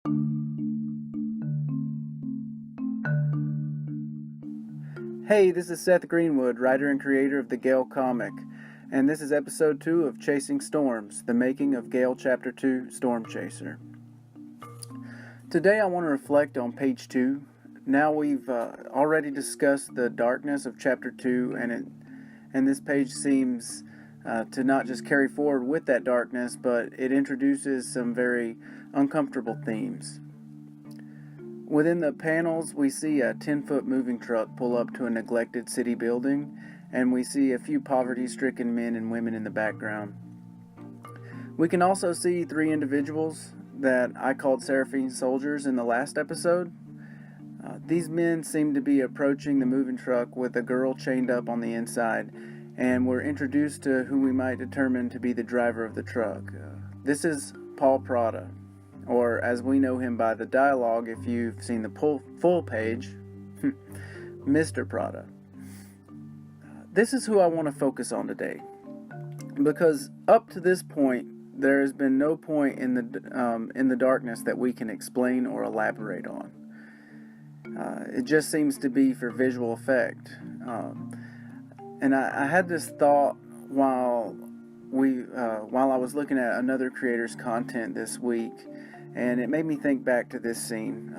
Hey, this is Seth Greenwood, writer and creator of the Gale comic, and this is episode 2 of Chasing Storms, the making of Gale Chapter 2, Storm Chaser. Today I want to reflect on page 2. Now we've already discussed the darkness of Chapter 2, and this page seems to not just carry forward with that darkness, but it introduces some very uncomfortable themes. Within the panels, we see a 10-foot moving truck pull up to a neglected city building, and we see a few poverty-stricken men and women in the background. We can also see 3 individuals that I called Seraphine soldiers in the last episode. These men seem to be approaching the moving truck with a girl chained up on the inside, and we're introduced to who we might determine to be the driver of the truck. This is Paul Prada, or as we know him by the dialogue if you've seen the full page, Mr. Prada. This is who I want to focus on today, because up to this point there has been no point in the darkness that we can explain or elaborate on. It just seems to be for visual effect. And I had this thought while I was looking at another creator's content this week, and it made me think back to this scene,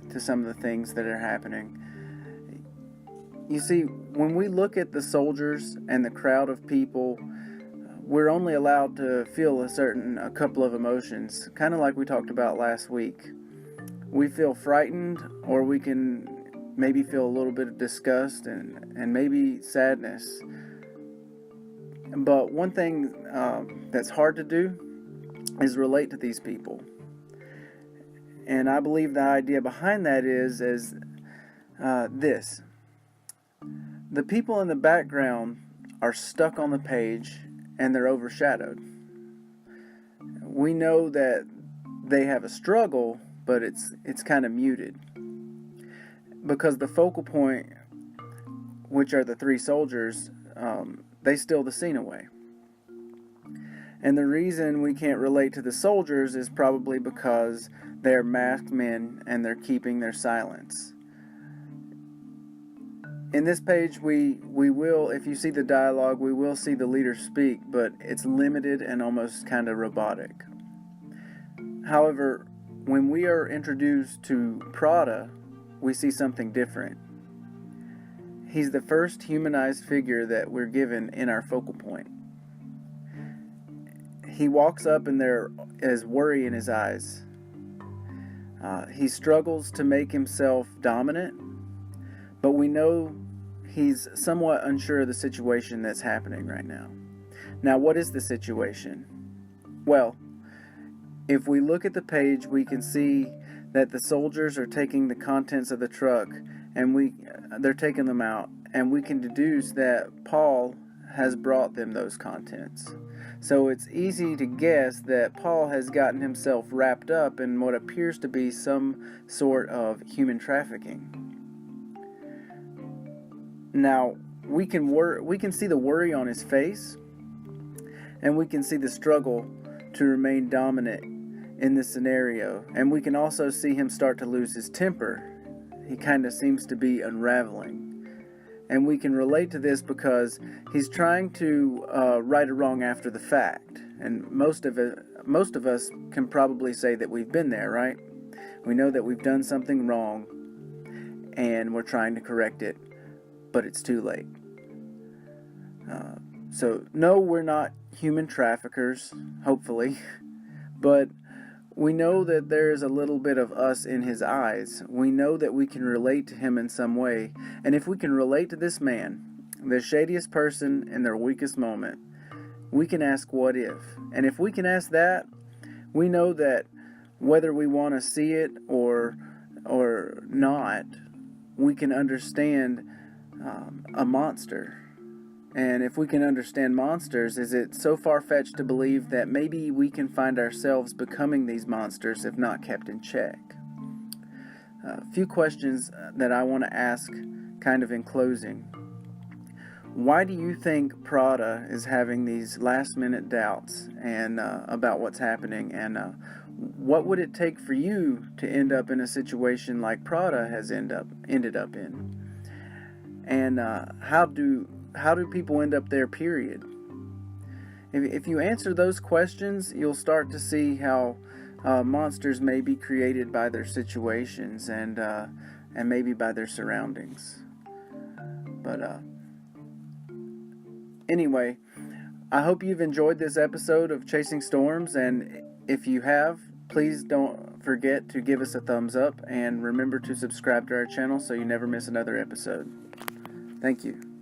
to some of the things that are happening. You see, when we look at the soldiers and the crowd of people, we're only allowed to feel a couple of emotions, kind of like we talked about last week. We feel frightened, or we can maybe feel a little bit of disgust and maybe sadness. But one thing that's hard to do is relate to these people. And I believe the idea behind that is this. The people in the background are stuck on the page and they're overshadowed. We know that they have a struggle, but it's kind of muted. Because the focal point, which are the 3 soldiers, they steal the scene away. And the reason we can't relate to the soldiers is probably because they're masked men and they're keeping their silence. In this page, we will, if you see the dialogue, we will see the leader speak, but it's limited and almost kind of robotic. However, when we are introduced to Prada, we see something different. He's the first humanized figure that we're given in our focal point. He walks up and there is worry in his eyes. He struggles to make himself dominant, but we know he's somewhat unsure of the situation that's happening right now. Now, what is the situation? Well, if we look at the page, we can see that the soldiers are taking the contents of the truck and they're taking them out, and we can deduce that Paul has brought them those contents. So it's easy to guess that Paul has gotten himself wrapped up in what appears to be some sort of human trafficking. Now, we can see the worry on his face, and we can see the struggle to remain dominant in this scenario, and we can also see him start to lose his temper. He kind of seems to be unraveling. And we can relate to this because he's trying to right a wrong after the fact. And most of us can probably say that we've been there, right? We know that we've done something wrong and we're trying to correct it, but it's too late. So no, we're not human traffickers, hopefully, but we know that there is a little bit of us in his eyes. We know that we can relate to him in some way. And if we can relate to this man, the shadiest person in their weakest moment, we can ask what if. And if we can ask that, we know that whether we want to see it or not, we can understand a monster. And if we can understand monsters, is it so far-fetched to believe that maybe we can find ourselves becoming these monsters if not kept in check? A few questions that I want to ask kind of in closing. Why do you think Prada is having these last-minute doubts and about what's happening? And What would it take for you to end up in a situation like Prada has ended up in? And how do people end up there, period? If you answer those questions, you'll start to see how monsters may be created by their situations and maybe by their surroundings. But anyway, I hope you've enjoyed this episode of Chasing Storms, and if you have, please don't forget to give us a thumbs up and remember to subscribe to our channel so you never miss another episode. Thank you.